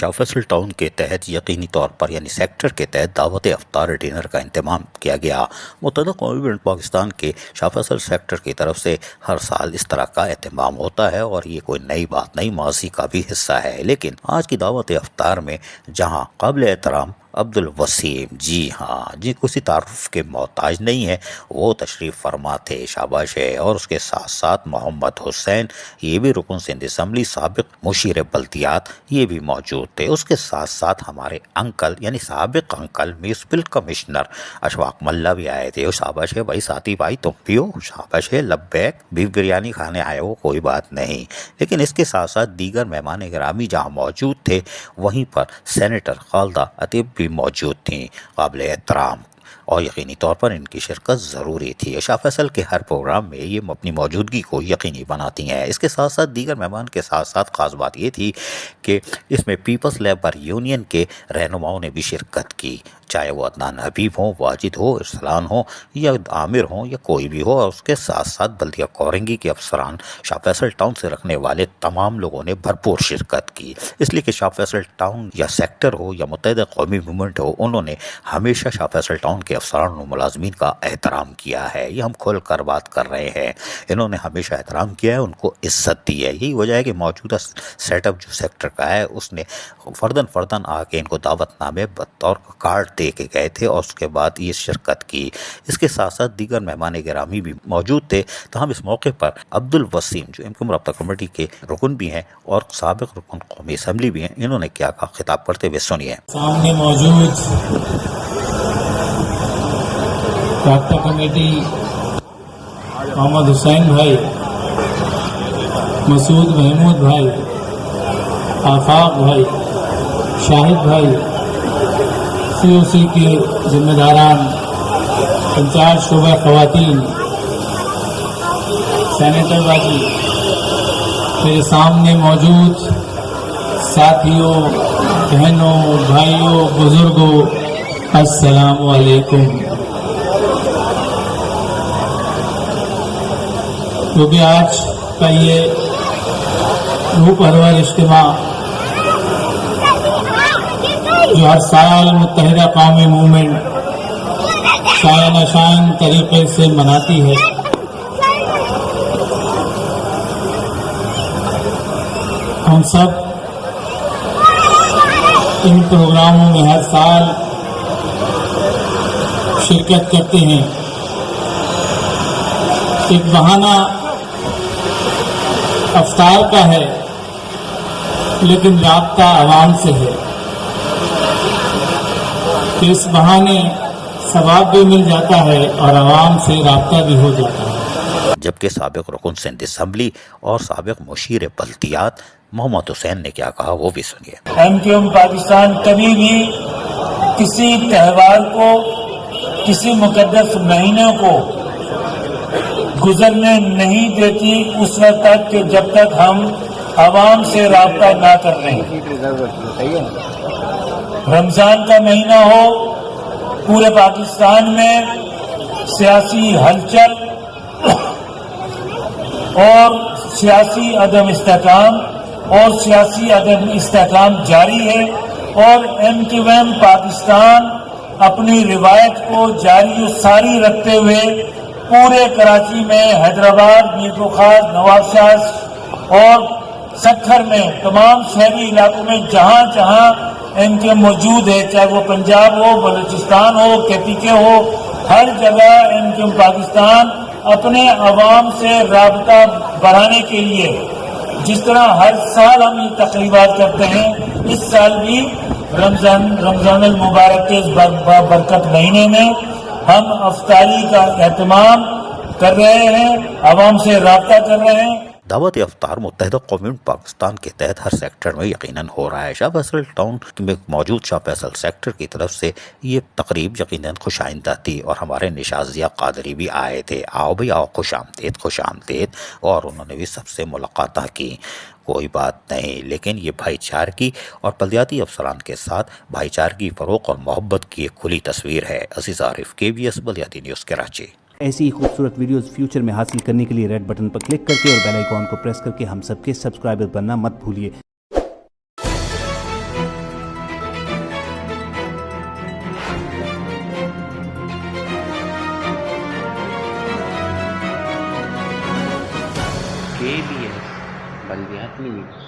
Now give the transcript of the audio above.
شاہ Faisal town کے تحت یقینی طور پر یعنی سیکٹر کے تحت دعوت افطار ڈنر کا انتظام کیا گیا۔ متحدہ قومی ملت پاکستان کے شاہ فیصل سیکٹر کی طرف سے ہر سال اس طرح کا اہتمام ہوتا ہے اور یہ کوئی نئی بات نہیں، ماضی کا بھی حصہ ہے، لیکن آج کی دعوت افطار میں جہاں قابل احترام عبدالوسیم جی کسی تعارف کے محتاج نہیں ہے، وہ تشریف فرما تھے، شاباش ہے، اور اس کے ساتھ ساتھ محمد حسین، یہ بھی رکن سندھ اسمبلی سابق مشیر بلدیات، یہ بھی موجود تھے۔ اس کے ساتھ ساتھ ہمارے انکل یعنی سابق انکل میونسپل کمشنر اشفاق ملا بھی آئے تھے۔ شاباش ہے بھائی، ساتھی بھائی تم بھی ہو، شاباش ہے، لبیک، بیف بریانی کھانے آئے ہو، کوئی بات نہیں، لیکن اس کے ساتھ ساتھ دیگر مہمان گرامی جہاں موجود تھے وہیں پر سینیٹر خالدہ عتیق بھی موجود تھیں، قابل احترام، اور یقینی طور پر ان کی شرکت ضروری تھی۔ شاہ فیصل کے ہر پروگرام میں یہ اپنی موجودگی کو یقینی بناتی ہیں۔ اس کے ساتھ ساتھ دیگر مہمان کے ساتھ ساتھ خاص بات یہ تھی کہ اس میں پیپلز لیبر یونین کے رہنماؤں نے بھی شرکت کی، چاہے وہ عدنان حبیب ہوں، واجد ہو، ارسلان ہو یا عامر ہوں یا کوئی بھی ہو، اور اس کے ساتھ ساتھ بلدیہ کورنگی کے افسران، شاہ فیصل ٹاؤن سے رکھنے والے تمام لوگوں نے بھرپور شرکت کی، اس لیے کہ شاہ فیصل ٹاؤن یا سیکٹر ہو یا متحدہ قومی موومنٹ ہو، انہوں نے ہمیشہ شاہ فیصل ٹاؤن کے افسران و ملازمین کا احترام کیا ہے۔ یہ ہم کھول کر بات کر رہے ہیں، انہوں نے ہمیشہ احترام کیا ہے، ان کو عزت دی ہے۔ یہی وجہ ہے کہ موجودہ سیٹ اپ جو سیکٹر کا ہے اس نے فرداً آ کے ان کو دعوت نامے بطور کارڈ دے کے گئے تھے اور اس کے بعد یہ شرکت کی۔ اس کے ساتھ ساتھ دیگر مہمان گرامی بھی موجود تھے، تو ہم اس موقع پر عبدالوسیم جو ان کو رابطہ کمیٹی کے رکن بھی ہیں اور سابق رکن قومی اسمبلی بھی ہیں، انہوں نے کیا کہا، خطاب کرتے ہوئے سنیے۔ سامنے موجود رابطہ کمیٹی محمد حسین بھائی، مسعود محمود بھائی، آفاق بھائی، شاہد بھائی، سی او سی کے ذمہ داران، انچارج شعبہ خواتین، سینیٹر باجی، میرے سامنے موجود ساتھیوں، بہنوں، بھائیوں، بزرگوں، السلام علیکم۔ کیونکہ آج کا یہ روح پرور اجتماع جو ہر سال متحدہ قومی موومنٹ شایانہ شان طریقے سے مناتی ہے، ہم سب ان پروگراموں میں ہر سال شرکت کرتے ہیں۔ ایک بہانہ افطار کا ہے لیکن رابطہ عوام سے ہے، کہ اس بہانے ثواب بھی مل جاتا ہے اور عوام سے رابطہ بھی ہو جاتا ہے۔ جبکہ سابق رکن سندھ اسمبلی اور سابق مشیر بلدیات محمد حسین نے کیا کہا، وہ بھی سنیے۔ ایم کیو ایم پاکستان کبھی بھی کسی تہوار کو، کسی مقدس مہینے کو گزرنے نہیں دیتی اس وقت تک کہ جب تک ہم عوام سے رابطہ نہ کر رہے ہیں۔ رمضان کا مہینہ ہو، پورے پاکستان میں سیاسی ہلچل اور سیاسی عدم استحکام جاری ہے، اور ایم کیو ایم پاکستان اپنی روایت کو جاری و ساری رکھتے ہوئے پورے کراچی میں، حیدرآباد، میر خاص، نواب شاہ اور سکھر میں، تمام شہری علاقوں میں جہاں جہاں ایم کیو ایم موجود ہے، چاہے وہ پنجاب ہو، بلوچستان ہو، کے پی کے ہو، ہر جگہ ایم کیو ایم پاکستان اپنے عوام سے رابطہ بڑھانے کے لیے جس طرح ہر سال ہم یہ تقریبات کرتے ہیں، اس سال بھی رمضان المبارک کے اس برکت مہینے میں ہم افطاری کا اہتمام کر رہے ہیں، عوام سے رابطہ کر رہے ہیں۔ دعوت افطار متحدہ قومی پاکستان کے تحت ہر سیکٹر میں یقیناً ہو رہا ہے۔ شاہ فیصل ٹاؤن میں موجود شاہ فیصل سیکٹر کی طرف سے یہ تقریب یقیناً خوش آئندہ تھی، اور ہمارے نشازیہ قادری بھی آئے تھے، آؤ بھائی آؤ، خوش آمدید، اور انہوں نے بھی سب سے ملاقاتیں کی، کوئی بات نہیں، لیکن یہ بھائی چارگی اور بلدیاتی افسران کے ساتھ بھائی چارگی، فروغ اور محبت کی ایک کھلی تصویر ہے۔ عزیز عارف، KBS بلدیاتی نیوز کراچی۔ ایسی ہی خوبصورت ویڈیوز فیوچر میں حاصل کرنے کے لیے ریڈ بٹن پر کلک کر کے اور بیل آئیکن کو پریس کر کے ہم سب کے سبسکرائبر بننا مت بھولیے۔ KBS بلدیاتی نیوز